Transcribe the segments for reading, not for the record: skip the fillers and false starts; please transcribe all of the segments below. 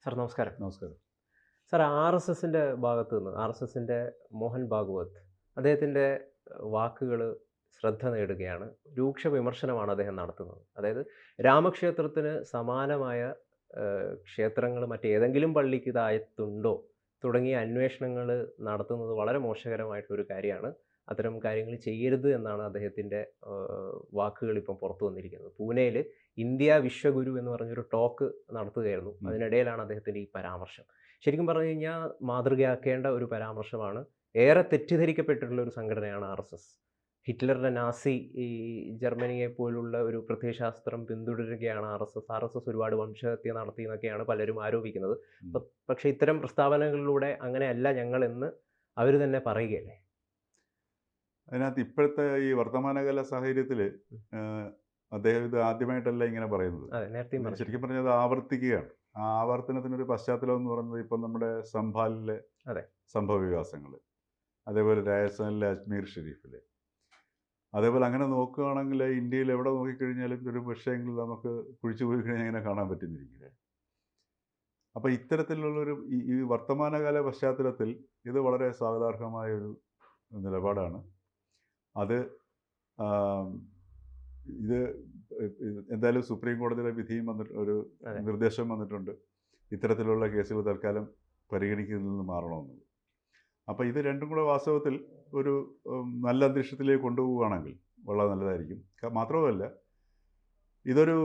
Sir നമസ്കാരം. നമസ്കാരം. Sir R S എസിൻ്റെ ഭാഗത്ത് നിന്ന് ആർ എസ് എസിൻ്റെ മോഹൻ ഭാഗവത് അദ്ദേഹത്തിൻ്റെ വാക്കുകൾ ശ്രദ്ധ നേടുകയാണ്. രൂക്ഷ വിമർശനമാണ് അദ്ദേഹം നടത്തുന്നത്. അതായത് രാമക്ഷേത്രത്തിന് സമാനമായ ക്ഷേത്രങ്ങൾ മറ്റേതെങ്കിലും പള്ളിക്ക് ഇതായിട്ടുണ്ടോ തുടങ്ങിയ അന്വേഷണങ്ങൾ നടത്തുന്നത് വളരെ മോശകരമായിട്ടൊരു കാര്യമാണ്. അത്തരം കാര്യങ്ങൾ ചെയ്യരുത് എന്നാണ് അദ്ദേഹത്തിൻ്റെ വാക്കുകൾ ഇപ്പം പുറത്തു വന്നിരിക്കുന്നത്. പൂനെയിൽ ഇന്ത്യ വിശ്വഗുരു എന്ന് പറഞ്ഞൊരു ടോക്ക് നടത്തുകയായിരുന്നു. അതിനിടയിലാണ് അദ്ദേഹത്തിൻ്റെ ഈ പരാമർശം. ശരിക്കും പറഞ്ഞു കഴിഞ്ഞാൽ മാതൃകയാക്കേണ്ട ഒരു പരാമർശമാണ്. ഏറെ തെറ്റിദ്ധരിക്കപ്പെട്ടിട്ടുള്ള ഒരു സംഘടനയാണ് ആർ എസ് എസ്. ഹിറ്റ്ലറുടെ നാസി ഈ ജർമ്മനിയെ പോലുള്ള ഒരു പ്രത്യയശാസ്ത്രം പിന്തുടരുകയാണ് R S S. R S S ഒരുപാട് വംശഹത്യ നടത്തി എന്നൊക്കെയാണ് പലരും ആരോപിക്കുന്നത്. പക്ഷേ ഇത്തരം പ്രസ്താവനകളിലൂടെ അങ്ങനെയല്ല ഞങ്ങളെന്ന് അവർ തന്നെ പറയുകയല്ലേ. അതിനകത്ത് ഇപ്പോഴത്തെ ഈ വർത്തമാനകാല സാഹചര്യത്തിൽ അദ്ദേഹം ഇത് ആദ്യമായിട്ടല്ല ഇങ്ങനെ പറയുന്നത്. ശരിക്കും പറഞ്ഞത് ആവർത്തിക്കുകയാണ്. ആ ആവർത്തനത്തിനൊരു പശ്ചാത്തലം എന്ന് പറയുന്നത് ഇപ്പം നമ്മുടെ സംഭാലിലെ സംഭവ വികാസങ്ങൾ, അതേപോലെ രാജസ്ഥാനിലെ അജ്മീർ ഷെരീഫിലെ, അതേപോലെ അങ്ങനെ നോക്കുകയാണെങ്കിൽ ഇന്ത്യയിൽ എവിടെ നോക്കിക്കഴിഞ്ഞാലും ഒരു വിഷയങ്ങൾ നമുക്ക് കുഴിച്ചു പോയി കഴിഞ്ഞാൽ ഇങ്ങനെ കാണാൻ പറ്റുന്നിരിക്കില്ല. അപ്പം ഇത്തരത്തിലുള്ളൊരു ഈ വർത്തമാനകാല പശ്ചാത്തലത്തിൽ ഇത് വളരെ സ്വാഗതാർഹമായൊരു നിലപാടാണ്. അത് ഇത് എന്തായാലും സുപ്രീം കോടതിയുടെ വിധിയും ഒരു നിർദ്ദേശം വന്നിട്ടുണ്ട്. ഇത്തരത്തിലുള്ള കേസുകൾ തൽക്കാലം പരിഗണിക്കുന്നതിൽ നിന്ന് മാറണമെന്നത്. അപ്പോൾ ഇത് രണ്ടും കൂടെ വാസ്തവത്തിൽ ഒരു നല്ല അന്തരീക്ഷത്തിലേക്ക് കൊണ്ടുപോവുകയാണെങ്കിൽ വളരെ നല്ലതായിരിക്കും. മാത്രവുമല്ല, ഇതൊരു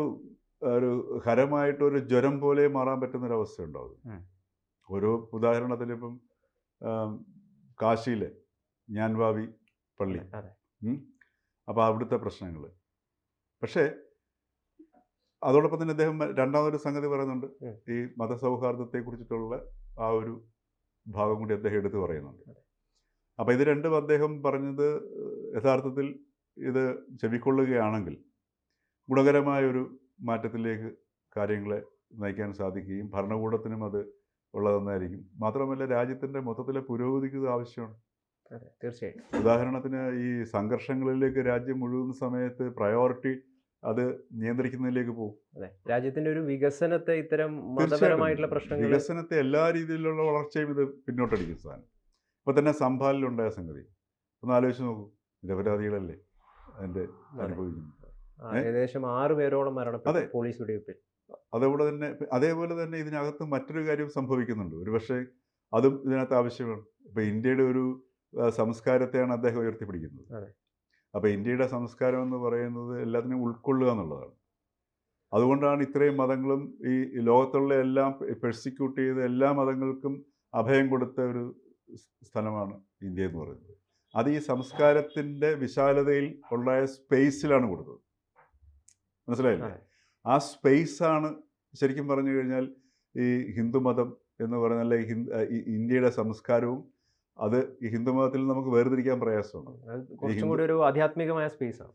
ഹരമായിട്ടൊരു ജ്വരം പോലെ മാറാൻ പറ്റുന്നൊരവസ്ഥ ഉണ്ടാവും. ഒരു ഉദാഹരണത്തിന് ഇപ്പം കാശിയിലെ ജ്ഞാൻവാപി പള്ളി, അപ്പോൾ അവിടുത്തെ പ്രശ്നങ്ങൾ. പക്ഷേ അതോടൊപ്പം തന്നെ അദ്ദേഹം രണ്ടാമതൊരു സംഗതി പറയുന്നുണ്ട്. ഈ മതസൗഹാർദ്ദത്തെക്കുറിച്ചിട്ടുള്ള ആ ഒരു ഭാഗം കൂടി അദ്ദേഹം എടുത്തു പറയുന്നുണ്ട്. അപ്പോൾ ഇത് രണ്ടും അദ്ദേഹം പറഞ്ഞത് യഥാർത്ഥത്തിൽ ഇത് ചെവിക്കൊള്ളുകയാണെങ്കിൽ ഗുണകരമായൊരു മാറ്റത്തിലേക്ക് കാര്യങ്ങളെ നയിക്കാൻ സാധിക്കുകയും ഭരണകൂടത്തിനും അത് ഉള്ളതെന്നായിരിക്കും. മാത്രമല്ല, രാജ്യത്തിൻ്റെ മൊത്തത്തിലെ പുരോഗതിക്ക് ഇത് ആവശ്യമാണ്. തീർച്ചയായും. ഉദാഹരണത്തിന് ഈ സംഘർഷങ്ങളിലേക്ക് രാജ്യം മുഴുകുന്ന സമയത്ത് പ്രയോറിറ്റി അത് നിയന്ത്രിക്കുന്നതിലേക്ക് പോകും. രാജ്യത്തിന്റെ ഒരു വികസനത്തെ ഇത്തരം മതപരമായിട്ടുള്ള പ്രശ്നങ്ങൾ, വികസനത്തെ എല്ലാ രീതിയിലുള്ള വളർച്ചയും ഇത് പിന്നോട്ടടിക്കും സാധനം. ഇപ്പൊ തന്നെ സംഭാലിലുണ്ടായ സംഗതി ഒന്ന് ആലോചിച്ച് നോക്കൂ. നിരപരാധികളല്ലേ അതിന്റെ അനുഭവിക്കുന്നത്. ഏകദേശം 6 പേരോളം മരണപ്പെട്ടു പോലീസ് വെടിവെപ്പിൽ. അതേപോലെ തന്നെ ഇതിനകത്ത് മറ്റൊരു കാര്യം സംഭവിക്കുന്നുണ്ട്. ഒരുപക്ഷെ അതും ഇതിനകത്ത് ആവശ്യമാണ്. ഇപ്പൊ ഇന്ത്യയുടെ ഒരു സംസ്കാരത്തെയാണ് അദ്ദേഹം ഉയർത്തിപ്പിടിക്കുന്നത്. അപ്പോൾ ഇന്ത്യയുടെ സംസ്കാരം എന്ന് പറയുന്നത് എല്ലാത്തിനെയും ഉൾക്കൊള്ളുക എന്നുള്ളതാണ്. അതുകൊണ്ടാണ് ഇത്രയും മതങ്ങളും ഈ ലോകത്തുള്ള എല്ലാം പെർസിക്യൂട്ട് ചെയ്ത എല്ലാ മതങ്ങൾക്കും അഭയം കൊടുത്ത ഒരു സ്ഥലമാണ് ഇന്ത്യ എന്ന് പറയുന്നത്. അത് ഈ സംസ്കാരത്തിൻ്റെ വിശാലതയിൽ ഉണ്ടായ സ്പേസിലാണ് കൊടുത്തത്. മനസ്സിലായില്ലേ? ആ സ്പേസാണ് ശരിക്കും പറഞ്ഞു കഴിഞ്ഞാൽ ഈ ഹിന്ദുമതം എന്ന് പറയുന്ന ഇന്ത്യയുടെ സംസ്കാരവും അത് ഈ ഹിന്ദുമതത്തിൽ നമുക്ക് വേർതിരിക്കാൻ പ്രയാസമാണ്. ഒരു ആധ്യാത്മികമായ സ്പേസാണ്.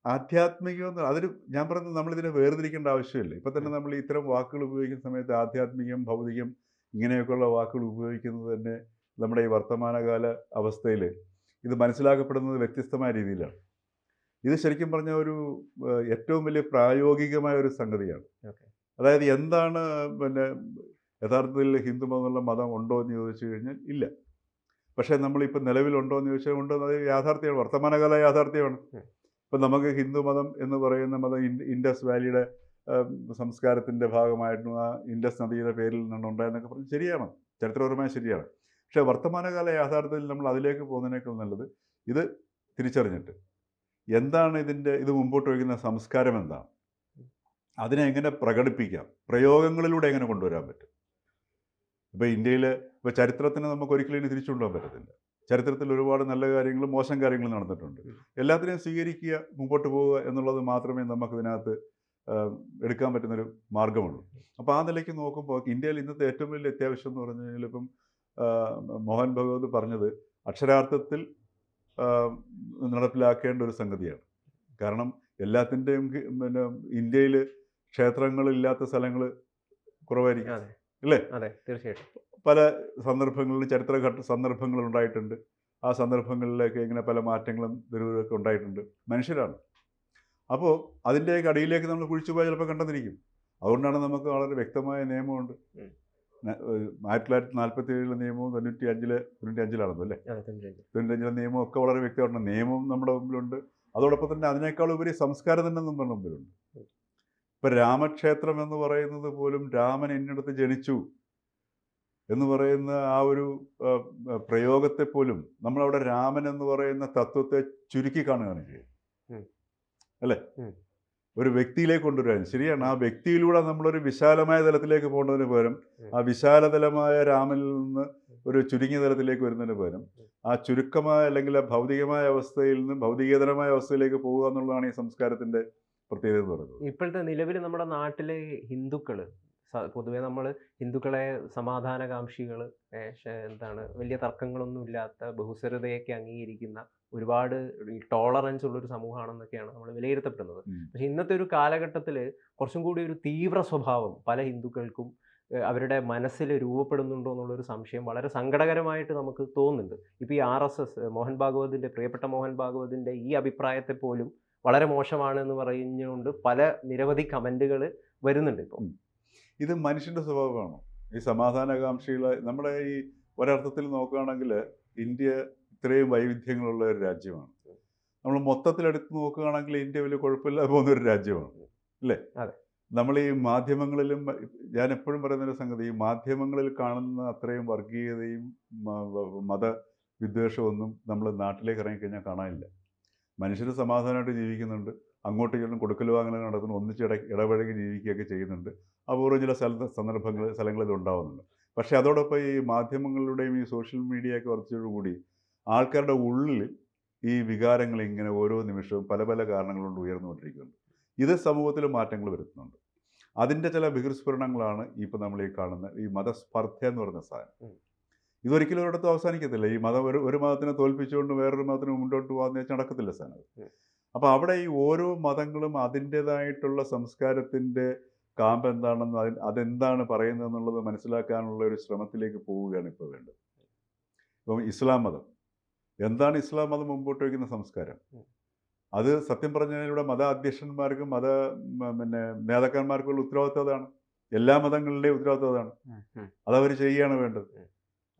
ആധ്യാത്മികം അതൊരു ഞാൻ പറഞ്ഞത് നമ്മളിതിനെ വേർതിരിക്കേണ്ട ആവശ്യമില്ല. ഇപ്പം തന്നെ നമ്മൾ ഇത്തരം വാക്കുകൾ ഉപയോഗിക്കുന്ന സമയത്ത് ആധ്യാത്മികം, ഭൗതികം ഇങ്ങനെയൊക്കെയുള്ള വാക്കുകൾ ഉപയോഗിക്കുന്നത് തന്നെ നമ്മുടെ ഈ വർത്തമാനകാല അവസ്ഥയിൽ ഇത് മനസ്സിലാക്കപ്പെടുന്നത് വ്യത്യസ്തമായ രീതിയിലാണ്. ഇത് ശരിക്കും പറഞ്ഞ ഒരു ഏറ്റവും വലിയ പ്രായോഗികമായ ഒരു സംഗതിയാണ്. അതായത് എന്താണ് യഥാർത്ഥത്തിൽ ഹിന്ദുമതം എന്നുള്ള മതം ഉണ്ടോ എന്ന് ചോദിച്ചു കഴിഞ്ഞാൽ ഇല്ല. പക്ഷേ നമ്മളിപ്പോൾ നിലവിലുണ്ടോ എന്ന് ചോദിച്ചാൽ ഉണ്ടോ, അത് യാഥാർത്ഥ്യമാണ്, വർത്തമാനകാല യാഥാർത്ഥ്യമാണ്. ഇപ്പം നമുക്ക് ഹിന്ദുമതം എന്ന് പറയുന്ന മതം ഇൻഡസ് വാലിയുടെ സംസ്കാരത്തിൻ്റെ ഭാഗമായിട്ടും ആ ഇൻഡസ് നദിയുടെ പേരിൽ നിന്നുണ്ടായെന്നൊക്കെ പറഞ്ഞ് ശരിയാണ്, ചരിത്രപരമായി ശരിയാണ്. പക്ഷേ വർത്തമാനകാല യാഥാർത്ഥ്യത്തിൽ നമ്മൾ അതിലേക്ക് പോകുന്നതിനേക്കാൾ നല്ലത് ഇത് തിരിച്ചറിഞ്ഞിട്ട് എന്താണ് ഇത് മുമ്പോട്ട് വയ്ക്കുന്ന സംസ്കാരം എന്താണ്, അതിനെ എങ്ങനെ പ്രകടിപ്പിക്കാം, പ്രയോഗങ്ങളിലൂടെ എങ്ങനെ കൊണ്ടുവരാൻ പറ്റും. ഇപ്പോൾ ഇന്ത്യയിൽ ഇപ്പോൾ ചരിത്രത്തിന് നമുക്ക് ഒരിക്കലും ഇനി തിരിച്ചു കൊണ്ടുപോകാൻ പറ്റത്തില്ല. ചരിത്രത്തിൽ ഒരുപാട് നല്ല കാര്യങ്ങളും മോശം കാര്യങ്ങളും നടന്നിട്ടുണ്ട്. എല്ലാത്തിനെയും സ്വീകരിക്കുക, മുമ്പോട്ട് പോവുക എന്നുള്ളത് മാത്രമേ നമുക്കിതിനകത്ത് എടുക്കാൻ പറ്റുന്നൊരു മാർഗമുള്ളൂ. അപ്പോൾ ആ നിലയ്ക്ക് നോക്കുമ്പോൾ ഇന്ത്യയിൽ ഇന്നത്തെ ഏറ്റവും വലിയ അത്യാവശ്യം എന്ന് പറഞ്ഞു കഴിഞ്ഞാൽ ഇപ്പം മോഹൻ ഭഗവത് പറഞ്ഞത് അക്ഷരാർത്ഥത്തിൽ നടപ്പിലാക്കേണ്ട ഒരു സംഗതിയാണ്. കാരണം എല്ലാത്തിൻ്റെയും ഇന്ത്യയിൽ ക്ഷേത്രങ്ങളില്ലാത്ത സ്ഥലങ്ങൾ കുറവായിരിക്കും അല്ലേ? അതെ, തീർച്ചയായിട്ടും. പല സന്ദർഭങ്ങളിലും ചരിത്രഘട്ട സന്ദർഭങ്ങൾ ഉണ്ടായിട്ടുണ്ട്. ആ സന്ദർഭങ്ങളിലേക്ക് ഇങ്ങനെ പല മാറ്റങ്ങളും ദുരിതമൊക്കെ ഉണ്ടായിട്ടുണ്ട്. മനുഷ്യരാണ്. അപ്പോൾ അതിൻ്റെയൊക്കെ അടിയിലേക്ക് നമ്മൾ കുഴിച്ചു പോയാൽ ചിലപ്പോൾ കണ്ടെന്നിരിക്കും. അതുകൊണ്ടാണ് നമുക്ക് വളരെ വ്യക്തമായ നിയമമുണ്ട്. 1947 നിയമവും 95-ലാണെന്നോ അല്ലേ? അതെ, 95. 95 നിയമവും ഒക്കെ വളരെ വ്യക്തമായിട്ടുണ്ട്. നിയമം നമ്മുടെ മുമ്പിലുണ്ട്. അതോടൊപ്പം തന്നെ അതിനേക്കാൾ ഉപരി സംസ്കാരം തന്നെ നമ്മുടെ മുമ്പിലുണ്ട്. ഇപ്പം രാമക്ഷേത്രം എന്ന് പറയുന്നത് പോലും രാമൻ ഇന്നടത്ത് ജനിച്ചു എന്ന് പറയുന്ന ആ ഒരു പ്രയോഗത്തെ പോലും നമ്മളവിടെ രാമൻ എന്ന് പറയുന്ന തത്വത്തെ ചുരുക്കി കാണുകയാണ് ചെയ്യുന്നത്. അല്ലേ? ഒരു വ്യക്തിയിലേക്ക് കൊണ്ടുവരാൻ ശരിയാണ്. ആ വ്യക്തിയിലൂടെ നമ്മളൊരു വിശാലമായ തലത്തിലേക്ക് പോകുന്നതിന് പകരം ആ വിശാലതലമായ രാമനിൽ നിന്ന് ഒരു ചുരുങ്ങിയ തലത്തിലേക്ക് വരുന്നതിന് പകരം ആ ചുരുക്കമായ അല്ലെങ്കിൽ ആ ഭൗതികമായ അവസ്ഥയിൽ നിന്ന് ഭൗതികേതരമായ അവസ്ഥയിലേക്ക് പോകുക എന്നുള്ളതാണ് ഈ സംസ്കാരത്തിന്റെ പ്രത്യേകത എന്ന് പറയുന്നത്. ഇപ്പോഴത്തെ നിലവിൽ നമ്മുടെ നാട്ടിലെ ഹിന്ദുക്കൾ, പൊതുവെ നമ്മൾ ഹിന്ദുക്കളെ സമാധാനകാംക്ഷികൾ, എന്താണ്, വലിയ തർക്കങ്ങളൊന്നും ഇല്ലാത്ത ബഹുസ്വരതയൊക്കെ അംഗീകരിക്കുന്ന ഒരുപാട് ഈ ടോളറൻസ് ഉള്ളൊരു സമൂഹമാണെന്നൊക്കെയാണ് നമ്മൾ വിലയിരുത്തപ്പെടുന്നത്. പക്ഷെ ഇന്നത്തെ ഒരു കാലഘട്ടത്തിൽ കുറച്ചും കൂടി ഒരു തീവ്ര സ്വഭാവം പല ഹിന്ദുക്കൾക്കും അവരുടെ മനസ്സിൽ രൂപപ്പെടുന്നുണ്ടോ എന്നുള്ളൊരു സംശയം വളരെ സങ്കടകരമായിട്ട് നമുക്ക് തോന്നുന്നുണ്ട്. ഇപ്പോൾ ഈ RSS മോഹൻ ഭാഗവതിൻ്റെ, പ്രിയപ്പെട്ട മോഹൻ ഭാഗവതിൻ്റെ ഈ അഭിപ്രായത്തെ പോലും വളരെ മോശമാണ് എന്ന് പറഞ്ഞുകൊണ്ട് പല നിരവധി കമൻറ്റുകൾ വരുന്നുണ്ട് ഇപ്പോൾ. ഇത് മനുഷ്യൻ്റെ സ്വഭാവമാണ്. ഈ സമാധാനകാംക്ഷികളെ നമ്മുടെ ഈ ഒരർത്ഥത്തിൽ നോക്കുകയാണെങ്കിൽ ഇന്ത്യ ഇത്രയും വൈവിധ്യങ്ങളുള്ള ഒരു രാജ്യമാണ്. നമ്മൾ മൊത്തത്തിലെടുത്ത് നോക്കുകയാണെങ്കിൽ ഇന്ത്യ വലിയ കുഴപ്പമില്ലാതെ പോകുന്നൊരു രാജ്യമാണ്, അല്ലേ? അതെ. നമ്മൾ ഈ മാധ്യമങ്ങളിലും ഞാൻ എപ്പോഴും പറയുന്നൊരു സംഗതി, ഈ മാധ്യമങ്ങളിൽ കാണുന്ന അത്രയും വർഗീയതയും മതവിദ്വേഷമൊന്നും നമ്മൾ നാട്ടിലേക്ക് ഇറങ്ങിക്കഴിഞ്ഞാൽ കാണാനില്ല. മനുഷ്യർ സമാധാനമായിട്ട് ജീവിക്കുന്നുണ്ട്, അങ്ങോട്ടും ഇങ്ങോട്ടും കൊടുക്കൽ വാങ്ങൽ നടക്കുന്നു, ഒന്നിച്ച് ഇടപഴകി ജീവിക്കുകയൊക്കെ ചെയ്യുന്നുണ്ട്. അപൂർവം ചില സ്ഥലങ്ങളിൽ ഉണ്ടാകുന്നുണ്ട്. പക്ഷേ അതോടൊപ്പം ഈ മാധ്യമങ്ങളുടെയും ഈ സോഷ്യൽ മീഡിയയൊക്കെ വർദ്ധിച്ചതോടുകൂടി ആൾക്കാരുടെ ഉള്ളിൽ ഈ വികാരങ്ങൾ ഇങ്ങനെ ഓരോ നിമിഷവും പല പല കാരണങ്ങൾ കൊണ്ട് ഉയർന്നുകൊണ്ടിരിക്കുന്നുണ്ട്. ഇത് സമൂഹത്തിൽ മാറ്റങ്ങൾ വരുത്തുന്നുണ്ട്. അതിൻ്റെ ചില ബഹിർസ്ഫുരണങ്ങളാണ് ഇപ്പോൾ നമ്മൾ ഈ കാണുന്ന ഈ മതസ്പർദ്ധ എന്ന് പറയുന്ന സാധനം. ഇതൊരിക്കലും ഒരിടത്തും അവസാനിക്കത്തില്ല. ഈ മതം ഒരു മതത്തിനെ തോൽപ്പിച്ചുകൊണ്ട് വേറൊരു മതത്തിന് മുന്നോട്ട് പോകാമെന്ന് വെച്ചാൽ നടക്കത്തില്ല സാധനം. അപ്പോൾ അവിടെ ഈ ഓരോ മതങ്ങളും അതിൻ്റേതായിട്ടുള്ള സംസ്കാരത്തിൻ്റെ കാമ്പ് എന്താണെന്ന് അതെന്താണ് പറയുന്നതെന്നുള്ളത് മനസ്സിലാക്കാനുള്ള ഒരു ശ്രമത്തിലേക്ക് പോവുകയാണ് ഇപ്പോൾ വേണ്ടത്. ഇപ്പം ഇസ്ലാം മതം എന്താണ്? ഇസ്ലാം മതം മുമ്പോട്ട് വയ്ക്കുന്ന സംസ്കാരം അത് സത്യം പറഞ്ഞതിലൂടെ മത അധ്യക്ഷന്മാർക്കും പിന്നെ നേതാക്കന്മാർക്കുള്ള ഉത്തരവാദിത്വം അതാണ്. എല്ലാ മതങ്ങളുടെയും ഉത്തരവാദിത്വം അതാണ്. അതവർ ചെയ്യുകയാണ് വേണ്ടത്.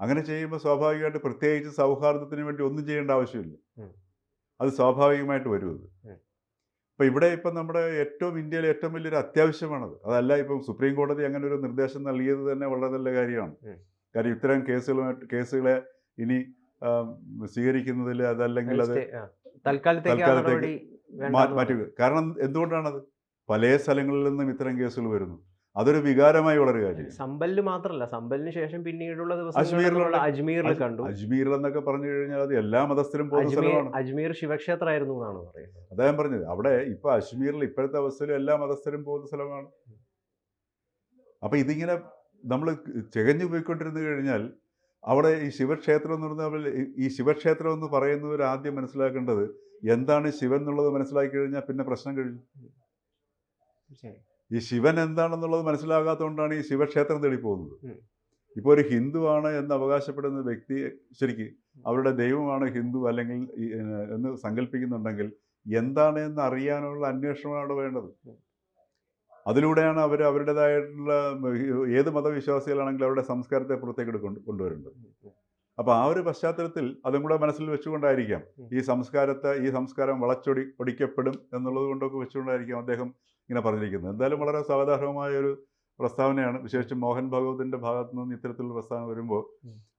അങ്ങനെ ചെയ്യുമ്പോൾ സ്വാഭാവികമായിട്ട് പ്രത്യേകിച്ച് സൗഹാർദ്ദത്തിന് വേണ്ടി ഒന്നും ചെയ്യേണ്ട ആവശ്യമില്ല. അത് സ്വാഭാവികമായിട്ട് വരുന്നത്. അപ്പോൾ ഇവിടെ ഇപ്പം നമ്മുടെ ഇന്ത്യയിലെ ഏറ്റവും വലിയൊരു അത്യാവശ്യമാണത്. അതല്ല ഇപ്പം സുപ്രീം കോടതി അങ്ങനെ ഒരു നിർദ്ദേശം നൽകിയത് തന്നെ വളരെ നല്ല കാര്യമാണ്. കാര്യം ഇത്തരം കേസുകളെ ഇനി സ്വീകരിക്കുന്നതിൽ അതല്ലെങ്കിൽ അത് തൽക്കാലത്തേക്ക് മാറ്റുക. കാരണം എന്തുകൊണ്ടാണത്? പല സ്ഥലങ്ങളിൽ നിന്നും ഇത്തരം കേസുകൾ വരുന്നു. അതൊരു വികാരമായി വളരെ കാര്യം. സമ്പലിന് മാത്രമല്ല, സമ്പലിന് ശേഷം പിന്നീടുള്ള ദിവസങ്ങളിൽ അജ്മീറിൽ കണ്ടു. അജ്മീർ എന്നൊക്കെ പറഞ്ഞു കഴിഞ്ഞാൽ അത് എല്ലാ മതസ്ഥരും പോകുന്ന സ്ഥലമാണ്. അജ്മീർ ശിവക്ഷേത്രമായിരുന്നു എന്നാണ് പറയുന്നത്. അതാ ഞാൻ പറഞ്ഞത്. അവിടെ ഇപ്പൊ അജ്മീറിൽ ഇപ്പോഴത്തെ അവസ്ഥയിൽ എല്ലാ മതസ്ഥരും പോകുന്ന സ്ഥലമാണ്. അപ്പൊ ഇതിങ്ങനെ നമ്മൾ തികഞ്ഞു പോയിക്കൊണ്ടിരുന്നു കഴിഞ്ഞാൽ അവിടെ ഈ ശിവക്ഷേത്രം എന്ന് പറഞ്ഞാൽ ഈ ശിവക്ഷേത്രം എന്ന് പറയുന്നവർ ആദ്യം മനസ്സിലാക്കേണ്ടത് എന്താണ് ശിവൻ എന്നുള്ളത് മനസ്സിലാക്കി കഴിഞ്ഞാൽ പിന്നെ പ്രശ്നം കഴിഞ്ഞു. ഈ ശിവൻ എന്താണെന്നുള്ളത് മനസ്സിലാകാത്തതുകൊണ്ടാണ് ഈ ശിവക്ഷേത്രം തേടി പോകുന്നത്. ഇപ്പോൾ ഒരു ഹിന്ദുവാണ് എന്ന് അവകാശപ്പെടുന്ന വ്യക്തി ശരിക്ക് അവരുടെ ദൈവമാണ് ഹിന്ദു അല്ലെങ്കിൽ എന്ന് സങ്കല്പിക്കുന്നുണ്ടെങ്കിൽ എന്താണ് എന്ന് അറിയാനുള്ള അന്വേഷണമാണ് അവിടെ വേണ്ടത്. അതിലൂടെയാണ് അവർ അവരുടേതായിട്ടുള്ള ഏത് മതവിശ്വാസികളാണെങ്കിലും അവരുടെ സംസ്കാരത്തെ പുറത്തേക്ക് കൊണ്ടുവരേണ്ടത്. അപ്പോൾ ആ ഒരു പശ്ചാത്തലത്തിൽ അതും കൂടെ മനസ്സിൽ വെച്ചുകൊണ്ടായിരിക്കാം ഈ സംസ്കാരം ഒടിക്കപ്പെടും എന്നുള്ളത് കൊണ്ടൊക്കെ വെച്ചുകൊണ്ടായിരിക്കാം അദ്ദേഹം ഇങ്ങനെ പറഞ്ഞിരിക്കുന്നത്. എന്തായാലും വളരെ സാധാരണമായ ഒരു പ്രസ്താവനയാണ്. വിശേഷിച്ച് മോഹൻ ഭാഗവതിൻ്റെ ഭാഗത്തു നിന്ന് ഇത്തരത്തിലുള്ള പ്രസ്താവന വരുമ്പോൾ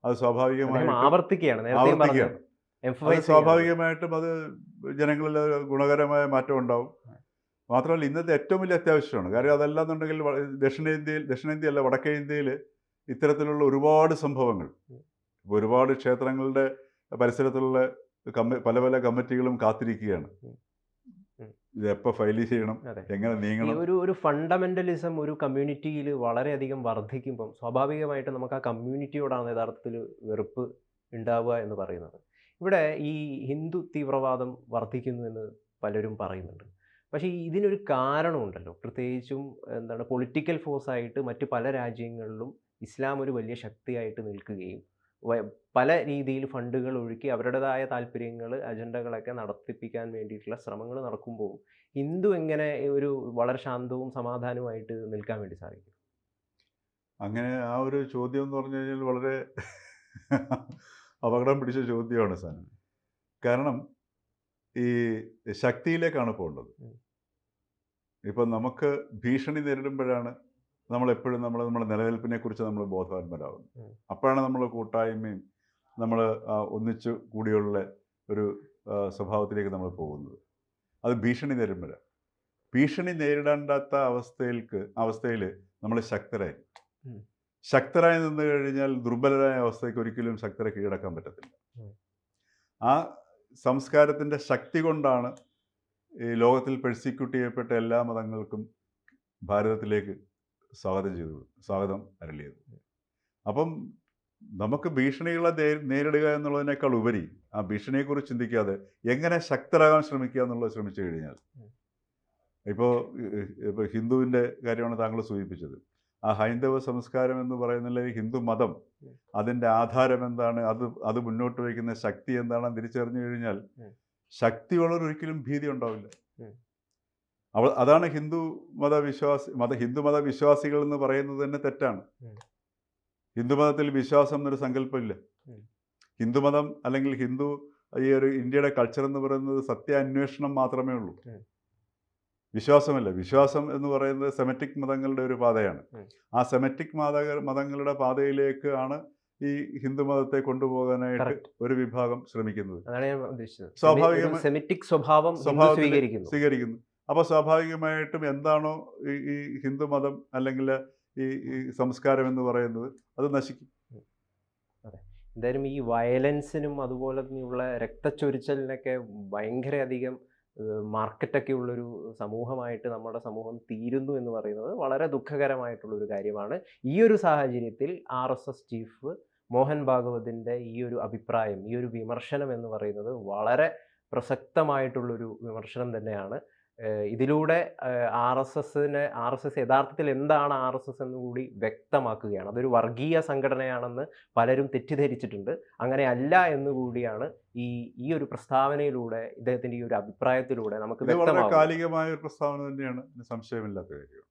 അത് സ്വാഭാവികമായിട്ടും അത് ജനങ്ങളിൽ ഗുണകരമായ മാറ്റം ഉണ്ടാവും. മാത്രമല്ല ഇന്നത്തെ ഏറ്റവും വലിയ അത്യാവശ്യമാണ്. കാര്യം അതല്ലാന്നുണ്ടെങ്കിൽ ദക്ഷിണേന്ത്യയല്ല വടക്കേ ഇന്ത്യയിൽ ഇത്തരത്തിലുള്ള ഒരുപാട് സംഭവങ്ങൾ, ഒരുപാട് ക്ഷേത്രങ്ങളുടെ പരിസരത്തുള്ള പല പല കമ്മിറ്റികളും കാത്തിരിക്കുകയാണ്. ഇത് എപ്പോൾ ഫയൽ ചെയ്യണം, എങ്ങനെ നീങ്ങണം. ഒരു ഫണ്ടമെന്റലിസം ഒരു കമ്മ്യൂണിറ്റിയിൽ വളരെയധികം വർദ്ധിക്കുമ്പം സ്വാഭാവികമായിട്ട് നമുക്ക് ആ കമ്മ്യൂണിറ്റിയോടാണ് യഥാർത്ഥത്തിൽ വെറുപ്പ് ഉണ്ടാവുക എന്ന് പറയുന്നത്. ഇവിടെ ഈ ഹിന്ദു തീവ്രവാദം വർദ്ധിക്കുന്നു എന്ന് പലരും പറയുന്നുണ്ട്. പക്ഷേ ഇതിനൊരു കാരണമുണ്ടല്ലോ. പ്രത്യേകിച്ചും പൊളിറ്റിക്കൽ ഫോഴ്സായിട്ട് മറ്റ് പല രാജ്യങ്ങളിലും ഇസ്ലാം ഒരു വലിയ ശക്തിയായിട്ട് നിൽക്കുകയും പല രീതിയിൽ ഫണ്ടുകൾ ഒഴുക്കി അവരുടേതായ താല്പര്യങ്ങൾ, അജണ്ടകളൊക്കെ നടത്തിപ്പിക്കാൻ വേണ്ടിയിട്ടുള്ള ശ്രമങ്ങൾ നടക്കുമ്പോൾ ഹിന്ദു എങ്ങനെ ഒരു വളരെ ശാന്തവും സമാധാനവുമായിട്ട് നിൽക്കാൻ വേണ്ടി സാധിക്കും? അങ്ങനെ ആ ഒരു ചോദ്യം എന്ന് പറഞ്ഞു കഴിഞ്ഞാൽ വളരെ അപകടം പിടിച്ച ചോദ്യമാണ് സാധനം. കാരണം ഈ ശക്തിയിലേക്കാണ് പോകേണ്ടത്. ഇപ്പം നമുക്ക് ഭീഷണി നേരിടുമ്പോഴാണ് നമ്മളെപ്പോഴും നമ്മുടെ നിലനിൽപ്പിനെക്കുറിച്ച് നമ്മൾ ബോധവാന്മാരാകുന്നത്. അപ്പോഴാണ് നമ്മൾ കൂട്ടായ്മയും നമ്മൾ ഒന്നിച്ചു കൂടിയുള്ള ഒരു സ്വഭാവത്തിലേക്ക് നമ്മൾ പോകുന്നത്. അത് ഭീഷണി നേരിടുമ്പോഴാണ്. ഭീഷണി നേരിടേണ്ടാത്ത അവസ്ഥയിൽ നമ്മൾ ശക്തരായി നിന്ന് കഴിഞ്ഞാൽ ദുർബലരായ അവസ്ഥയ്ക്ക് ഒരിക്കലും ശക്തരെ കീഴടക്കാൻ പറ്റത്തില്ല. ആ സംസ്കാരത്തിൻ്റെ ശക്തി കൊണ്ടാണ് ഈ ലോകത്തിൽ പെർസിക്യൂട്ട് ചെയ്യപ്പെട്ട എല്ലാ മതങ്ങൾക്കും ഭാരതത്തിലേക്ക് സ്വാഗതം അരളിയത്. അപ്പം നമുക്ക് ഭീഷണികളെ നേരിടുക എന്നുള്ളതിനേക്കാൾ ഉപരി ആ ഭീഷണിയെക്കുറിച്ച് ചിന്തിക്കാതെ എങ്ങനെ ശക്തരാകാൻ ശ്രമിക്കുക എന്നുള്ളത് ശ്രമിച്ചു കഴിഞ്ഞാൽ, ഇപ്പോൾ ഹിന്ദുവിൻ്റെ കാര്യമാണ് താങ്കൾ സൂചിപ്പിച്ചത്. ആ ഹൈന്ദവ സംസ്കാരം എന്ന് പറയുന്നില്ല, ഹിന്ദു മതം, അതിൻ്റെ ആധാരം എന്താണ്, അത് മുന്നോട്ട് വയ്ക്കുന്ന ശക്തി എന്താണെന്ന് തിരിച്ചറിഞ്ഞു കഴിഞ്ഞാൽ ശക്തിയുള്ളവരൊരിക്കലും ഭീതി ഉണ്ടാവില്ല. അതാണ് ഹിന്ദു മതവിശ്വാസികൾ എന്ന് പറയുന്നത് തന്നെ തെറ്റാണ്. ഹിന്ദുമതത്തിൽ വിശ്വാസം എന്നൊരു സങ്കല്പമില്ല. ഹിന്ദുമതം അല്ലെങ്കിൽ ഈ ഒരു ഇന്ത്യയുടെ കൾച്ചർ എന്ന് പറയുന്നത് സത്യാന്വേഷണം മാത്രമേ ഉള്ളൂ, വിശ്വാസമല്ല. വിശ്വാസം എന്ന് പറയുന്നത് സെമറ്റിക് മതങ്ങളുടെ ഒരു പാതയാണ്. ആ സെമറ്റിക് മതങ്ങളുടെ പാതയിലേക്ക് ആണ് ഈ ഹിന്ദുമതത്തെ കൊണ്ടുപോകാനായിട്ട് ഒരു വിഭാഗം ശ്രമിക്കുന്നത്. സ്വീകരിക്കുന്നു. അപ്പോൾ സ്വാഭാവികമായിട്ടും എന്താണോ ഈ ഹിന്ദുമതം അല്ലെങ്കിൽ ഈ സംസ്കാരം എന്ന് പറയുന്നത് അത് നശിക്കും. എന്തായാലും ഈ വയലൻസിനും അതുപോലെ തന്നെയുള്ള രക്തച്ചൊരിച്ചലിനൊക്കെ ഭയങ്കരധികം മാർക്കറ്റൊക്കെ ഉള്ളൊരു സമൂഹമായിട്ട് നമ്മുടെ സമൂഹം തീരുന്നു എന്ന് പറയുന്നത് വളരെ ദുഃഖകരമായിട്ടുള്ളൊരു കാര്യമാണ്. ഈ ഒരു സാഹചര്യത്തിൽ RSS ചീഫ് മോഹൻ ഭാഗവതിൻ്റെ ഈ ഒരു അഭിപ്രായം, ഈ ഒരു വിമർശനം എന്ന് പറയുന്നത് വളരെ പ്രസക്തമായിട്ടുള്ളൊരു വിമർശനം തന്നെയാണ്. ഇതിലൂടെ RSS യഥാർത്ഥത്തിൽ എന്താണ് RSS എന്ന് കൂടി വ്യക്തമാക്കുകയാണ്. അതൊരു വർഗീയ സംഘടനയാണെന്ന് പലരും തെറ്റിദ്ധരിച്ചിട്ടുണ്ട്. അങ്ങനെ അല്ല എന്ന് കൂടിയാണ് ഈ ഒരു പ്രസ്താവനയിലൂടെ, ഇദ്ദേഹത്തിൻ്റെ ഈ ഒരു അഭിപ്രായത്തിലൂടെ നമുക്ക് വ്യക്തമാകും. കാലികമായ ഒരു പ്രസ്താവന തന്നെയാണ്, സംശയമില്ലാത്ത കാര്യം.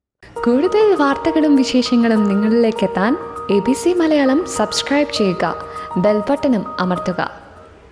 കൂടുതൽ വാർത്തകളും വിശേഷങ്ങളും നിങ്ങളിലേക്ക് എത്താൻ ABC മലയാളം സബ്സ്ക്രൈബ് ചെയ്യുക, ബെൽ ബട്ടണും അമർത്തുക.